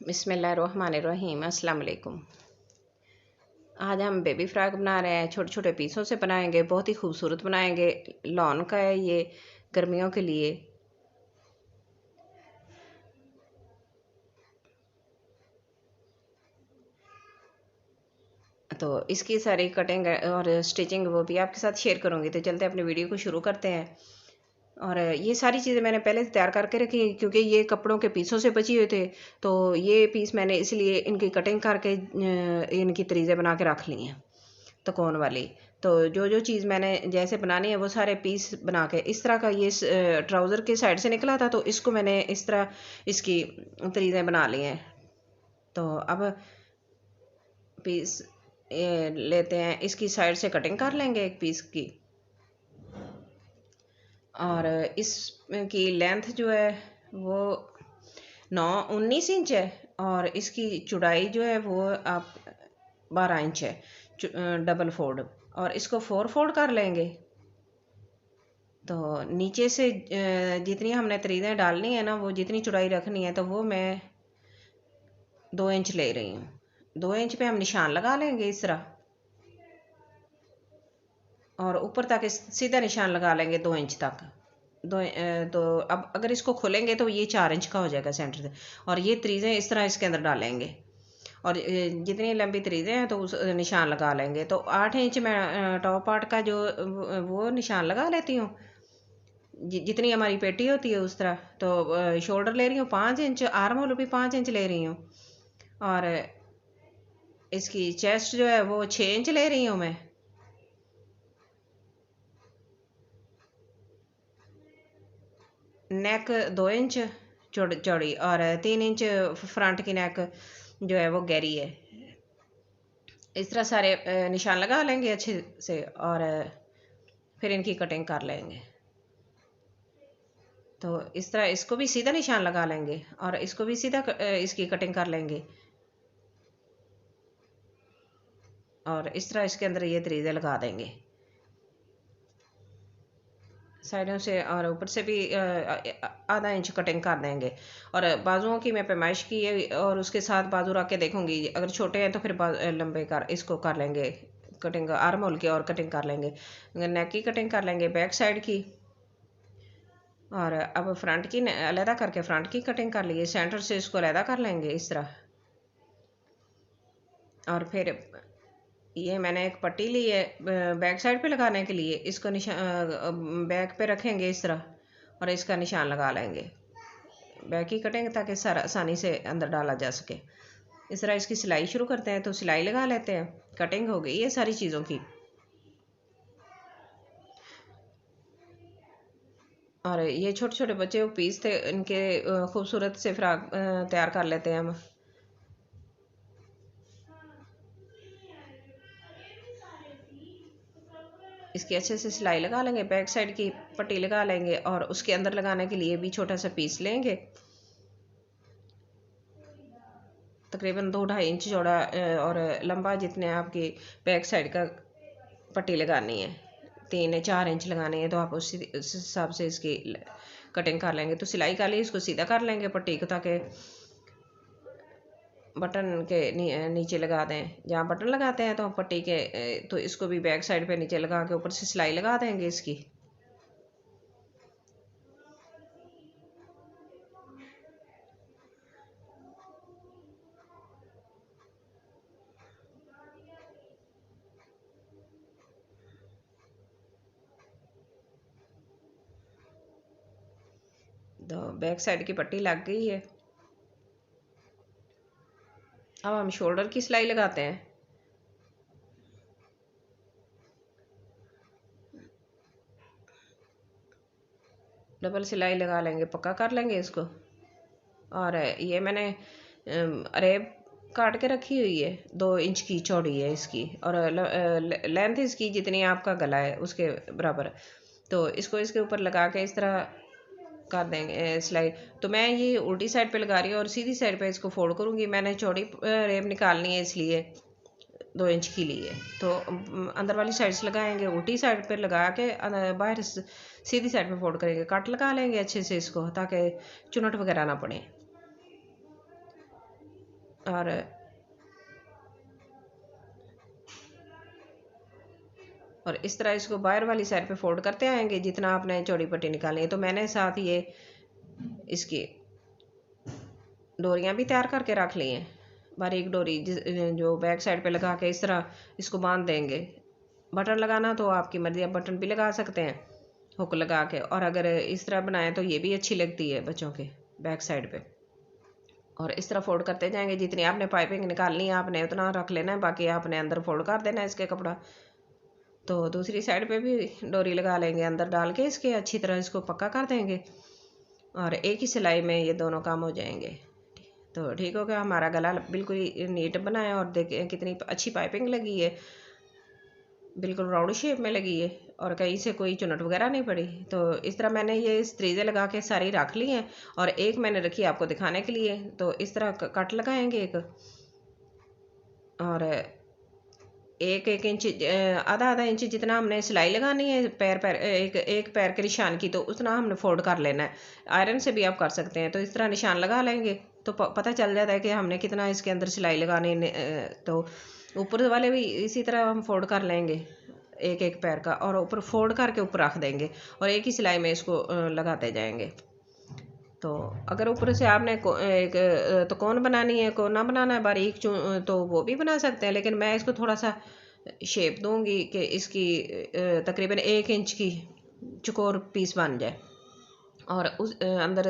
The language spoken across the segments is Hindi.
बिस्मिल्लाहिर्रहमानिर्रहीम अस्सलाम वालेकुम। आज हम बेबी फ्रॉक बना रहे हैं। छोटे छोटे पीसों से बनाएंगे, बहुत ही खूबसूरत बनाएंगे। लॉन का है ये, गर्मियों के लिए। तो इसकी सारी कटिंग और स्टिचिंग वो भी आपके साथ शेयर करूंगी। तो चलते अपनी वीडियो को शुरू करते हैं। और ये सारी चीज़ें मैंने पहले से तैयार करके रखी हैं, क्योंकि ये कपड़ों के पीसों से बची हुए थे। तो ये पीस मैंने इसलिए इनकी कटिंग करके इनकी तरीज़े बना के रख ली हैं, तकोन वाली। तो जो जो चीज़ मैंने जैसे बनानी है वो सारे पीस बना के, इस तरह का ये ट्राउज़र की साइड से निकला था, तो इसको मैंने इस तरह इसकी तरीज़े बना ली हैं। तो अब पीस लेते हैं, इसकी साइड से कटिंग कर लेंगे एक पीस की। और इसकी लेंथ जो है वो 19 इंच है, और इसकी चौड़ाई जो है वो आप 12 इंच है, डबल फोल्ड। और इसको 4 फोल्ड कर लेंगे। तो नीचे से जितनी हमने तरीदें डालनी है ना, वो जितनी चौड़ाई रखनी है, तो वो मैं 2 इंच ले रही हूँ। 2 इंच पे हम निशान लगा लेंगे इस तरह, और ऊपर तक सीधा निशान लगा लेंगे 2 इंच तक। तो अब अगर इसको खोलेंगे तो ये 4 इंच का हो जाएगा सेंटर से। और ये तरीज़ें इस तरह इसके अंदर डालेंगे, और जितनी लंबी तरीज़ें हैं तो उस निशान लगा लेंगे। तो 8 इंच मैं टॉप पार्ट का जो वो निशान लगा लेती हूँ, जितनी हमारी पेटी होती है उस तरह। तो शोल्डर ले रही हूँ 5 इंच, आर्म होल भी 5 इंच ले रही हूँ, और इसकी चेस्ट जो है वो 6 इंच ले रही हूँ मैं। नेक 2 इंच चौड़ी, और 3 इंच फ्रंट की नेक जो है वो गहरी है। इस तरह सारे निशान लगा लेंगे अच्छे से, और फिर इनकी कटिंग कर लेंगे। तो इस तरह इसको भी सीधा निशान लगा लेंगे, और इसको भी सीधा इसकी कटिंग कर लेंगे। और इस तरह इसके अंदर ये तरीज़े लगा देंगे साइडों से, और ऊपर से भी आधा इंच कटिंग कर देंगे। और बाजुओं की मैं पैमाइश की है, और उसके साथ बाजू रख के देखूंगी। अगर छोटे हैं तो फिर लंबे कर इसको कर लेंगे कटिंग, आर्म होल की और कटिंग कर लेंगे। नेक की कटिंग कर लेंगे बैक साइड की। और अब फ्रंट की अलहदा करके फ्रंट की कटिंग कर लिए, सेंटर से इसको अलहदा कर लेंगे इस तरह। और फिर ये मैंने एक पट्टी ली है बैक साइड पे लगाने के लिए, इसको निशान बैक पे रखेंगे इस तरह, और इसका निशान लगा लेंगे बैक की कटिंग, ताकि सारा आसानी से अंदर डाला जा सके। इस तरह इसकी सिलाई शुरू करते हैं। तो सिलाई लगा लेते हैं। कटिंग हो गई ये सारी चीज़ों की। और ये छोटे छोटे बच्चे वो पीस थे, इनके खूबसूरत से फ्रॉक तैयार कर लेते हैं हम। इसकी अच्छे से सिलाई लगा लेंगे, बैक साइड की पट्टी लगा लेंगे, और उसके अंदर लगाने के लिए भी छोटा सा पीस लेंगे, तकरीबन 2-2.5 इंच चौड़ा, और लंबा जितने आपकी बैक साइड का पट्टी लगानी है, 3-4 इंच लगानी है, तो आप उस हिसाब से इसकी कटिंग कर लेंगे। तो सिलाई कर ली, इसको सीधा कर लेंगे पट्टी को, ताकि बटन के नीचे लगा दें। जहाँ बटन लगाते हैं तो पट्टी के, तो इसको भी बैक साइड पे नीचे लगा के ऊपर से सिलाई लगा देंगे इसकी। तो बैक साइड की पट्टी लग गई है। अब हम शोल्डर की सिलाई लगाते हैं। डबल सिलाई लगा लेंगे, पक्का कर लेंगे इसको। और ये मैंने अरेब काट के रखी हुई है, 2 इंच की चौड़ी है इसकी, और लेंथ इसकी जितनी आपका गला है उसके बराबर। तो इसको इसके ऊपर लगा के इस तरह कर देंगे सिलाई। तो मैं ये उल्टी साइड पे लगा रही हूँ, और सीधी साइड पे इसको फोल्ड करूँगी। मैंने चौड़ी रेब निकालनी है, इसलिए 2 इंच की ली है। तो अंदर वाली साइड से लगाएंगे, उल्टी साइड पे लगा के बाहर सीधी साइड पे फोल्ड करेंगे, कट लगा लेंगे अच्छे से इसको, ताकि चुनट वगैरह ना पड़े। और इस तरह इसको बाहर वाली साइड पे फोल्ड करते आएंगे जितना आपने चौड़ी पट्टी निकालनी है। तो मैंने साथ ये इसकी डोरियां भी तैयार करके रख ली हैं, बारीक डोरी जो बैक साइड पे लगा के इस तरह इसको बांध देंगे। बटन लगाना तो आपकी मर्जी, आप बटन भी लगा सकते हैं हुक लगा के, और अगर इस तरह बनाएं तो ये भी अच्छी लगती है बच्चों के बैक साइड पे। और इस तरह फोल्ड करते जाएंगे, जितनी आपने पाइपिंग निकालनी है आपने उतना रख लेना है, बाकी आपने अंदर फोल्ड कर देना है इसके कपड़ा। तो दूसरी साइड पे भी डोरी लगा लेंगे, अंदर डाल के इसके अच्छी तरह इसको पक्का कर देंगे और एक ही सिलाई में ये दोनों काम हो जाएंगे। तो ठीक हो गया, हमारा गला बिल्कुल ही नीट बना है और देखिए कितनी अच्छी पाइपिंग लगी है, बिल्कुल राउंड शेप में लगी है और कहीं से कोई चुनट वगैरह नहीं पड़ी। तो इस तरह मैंने ये स्त्रीजे लगा के सारी रख ली हैं और एक मैंने रखी आपको दिखाने के लिए। तो इस तरह कट लगाएंगे एक, और एक एक इंच आधा आधा इंच जितना हमने सिलाई लगानी है पैर पैर एक पैर के निशान की, तो उतना हमने फोल्ड कर लेना है। आयरन से भी आप कर सकते हैं। तो इस तरह निशान लगा लेंगे तो पता चल जाता है कि हमने कितना इसके अंदर सिलाई लगानी। तो ऊपर वाले भी इसी तरह हम फोल्ड कर लेंगे एक एक पैर का, और ऊपर फोल्ड करके ऊपर रख देंगे और एक ही सिलाई में इसको लगाते जाएंगे। तो अगर ऊपर से आपने एक तो कौन बनानी है, कोना बनाना है बारीक तो वो भी बना सकते हैं, लेकिन मैं इसको थोड़ा सा शेप दूंगी कि इसकी तकरीबन 1 इंच की चौकोर पीस बन जाए। और उस अंदर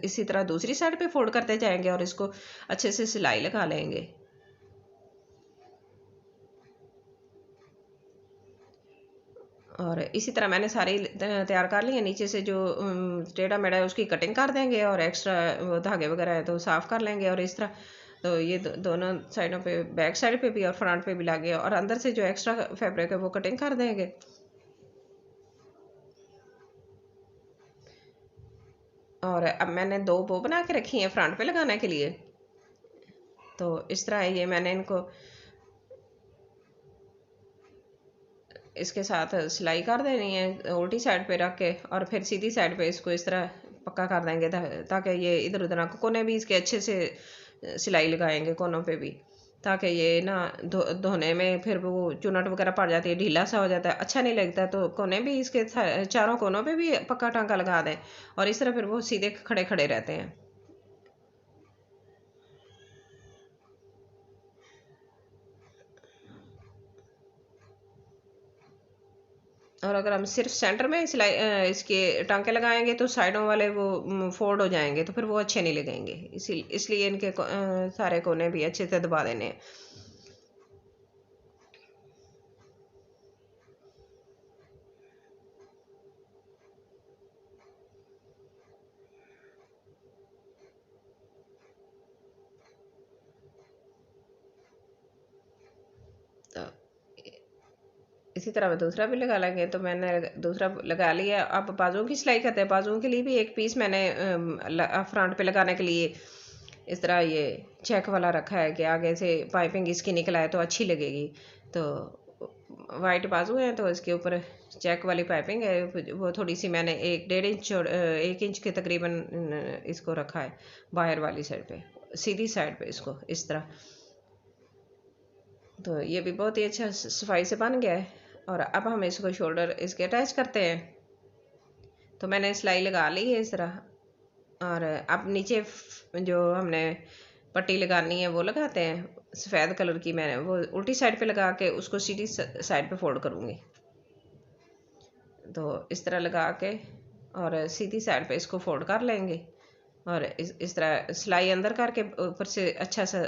इसी तरह दूसरी साइड पे फोल्ड करते जाएंगे और इसको अच्छे से सिलाई लगा लेंगे। और इसी तरह मैंने सारी तैयार कर ली है। नीचे से जो टेढ़ा मेढ़ा है उसकी कटिंग कर देंगे और एक्स्ट्रा वो धागे वगैरह है तो साफ़ कर लेंगे। और इस तरह तो ये दोनों साइडों पे, बैक साइड पे भी और फ्रंट पे भी लगे, और अंदर से जो एक्स्ट्रा फैब्रिक है वो कटिंग कर देंगे। और अब मैंने 2 बो बना के रखी हैं फ्रंट पे लगाने के लिए। तो इस तरह ये मैंने इनको इसके साथ सिलाई कर देनी है उल्टी साइड पे रख के, और फिर सीधी साइड पे इसको इस तरह पक्का कर देंगे ताकि ये इधर उधर ना, कोने भी इसके अच्छे से सिलाई लगाएंगे कोनों पे भी, ताकि ये ना धोने में फिर वो चुनट वगैरह पड़ जाती है, ढीला सा हो जाता है, अच्छा नहीं लगता। तो कोने भी इसके चारों कोनों पे भी पक्का टांका लगा दें और इस तरह फिर वो सीधे खड़े खड़े रहते हैं। और अगर हम सिर्फ सेंटर में सिलाई इसके टांके लगाएंगे तो साइडों वाले वो फोल्ड हो जाएंगे, तो फिर वो अच्छे नहीं लगेंगे। इसलिए इनके सारे कोने भी अच्छे से दबा देने हैं। तो इसी तरह मैं दूसरा भी लगा लेंगे। तो मैंने दूसरा लगा लिया। अब बाजुओं की सिलाई करते हैं। बाजुओं के लिए भी एक पीस मैंने फ्रंट पे लगाने के लिए इस तरह ये चेक वाला रखा है कि आगे से पाइपिंग इसकी निकल आए तो अच्छी लगेगी। तो वाइट बाजू है तो इसके ऊपर चेक वाली पाइपिंग है, वो थोड़ी सी मैंने 1.5 इंच और 1 इंच के तकरीबन इसको रखा है बाहर वाली साइड पे, सीधी साइड पे इसको इस तरह। तो ये भी बहुत ही अच्छा सफाई से बन गया है। और अब हम इसको शोल्डर इसके अटैच करते हैं। तो मैंने सिलाई लगा ली है इस तरह, और अब नीचे जो हमने पट्टी लगानी है वो लगाते हैं सफ़ेद कलर की। मैंने वो उल्टी साइड पे लगा के उसको सीधी साइड पे फोल्ड करूँगी। तो इस तरह लगा के और सीधी साइड पे इसको फोल्ड कर लेंगे और इस तरह सिलाई अंदर करके ऊपर से अच्छा सा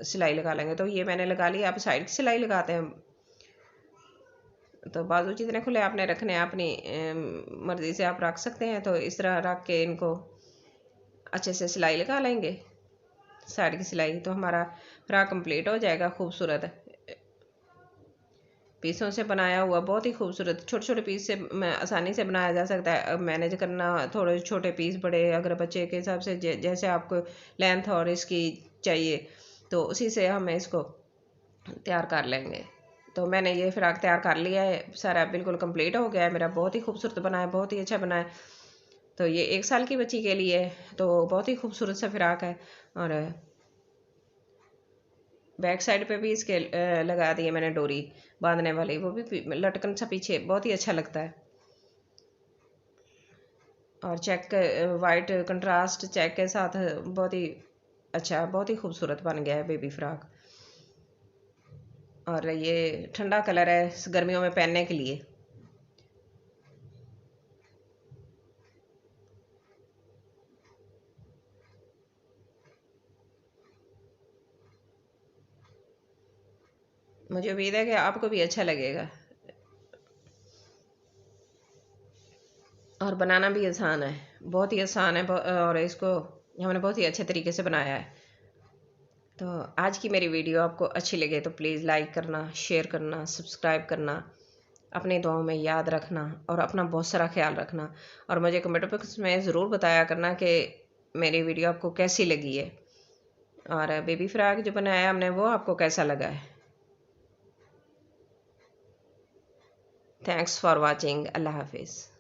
सिलाई लगा लेंगे। तो ये मैंने लगा लिया। आप साइड की सिलाई लगाते हैं। तो बाजू जितने खुले आपने रखने हैं अपनी मर्ज़ी से आप रख सकते हैं। तो इस तरह रख के इनको अच्छे से सिलाई लगा लेंगे साइड की सिलाई। तो हमारा फ्रॉक कंप्लीट हो जाएगा। खूबसूरत पीसों से बनाया हुआ, बहुत ही खूबसूरत छोटे छोटे पीस से आसानी से बनाया जा सकता है। मैनेज करना थोड़े छोटे पीस बड़े, अगर बच्चे के हिसाब से जैसे आपको लेंथ और इसकी चाहिए तो उसी से हम इसको तैयार कर लेंगे। तो मैंने ये फ्रॉक तैयार कर लिया है, सारा बिल्कुल कंप्लीट हो गया है मेरा। बहुत ही खूबसूरत बना है, बहुत ही अच्छा बना है। तो ये 1 साल की बच्ची के लिए तो बहुत ही खूबसूरत सा फ्रॉक है। और बैक साइड पे भी इसके लगा दी है मैंने डोरी बांधने वाली, वो भी लटकन सा पीछे बहुत ही अच्छा लगता है। और चेक वाइट कंट्रास्ट चेक के साथ बहुत ही अच्छा, बहुत ही खूबसूरत बन गया है बेबी फ्रॉक। और ये ठंडा कलर है गर्मियों में पहनने के लिए। मुझे उम्मीद है कि आपको भी अच्छा लगेगा। और बनाना भी आसान है, बहुत ही आसान है, और इसको हमने बहुत ही अच्छे तरीके से बनाया है। तो आज की मेरी वीडियो आपको अच्छी लगे तो प्लीज़ लाइक करना, शेयर करना, सब्सक्राइब करना, अपनी दुआओं में याद रखना और अपना बहुत सारा ख्याल रखना। और मुझे कमेंट बॉक्स में ज़रूर बताया करना कि मेरी वीडियो आपको कैसी लगी है और बेबी फ्रॉक जो बनाया हमने वो आपको कैसा लगा है। Thanks for watching. अल्लाह हाफिज़।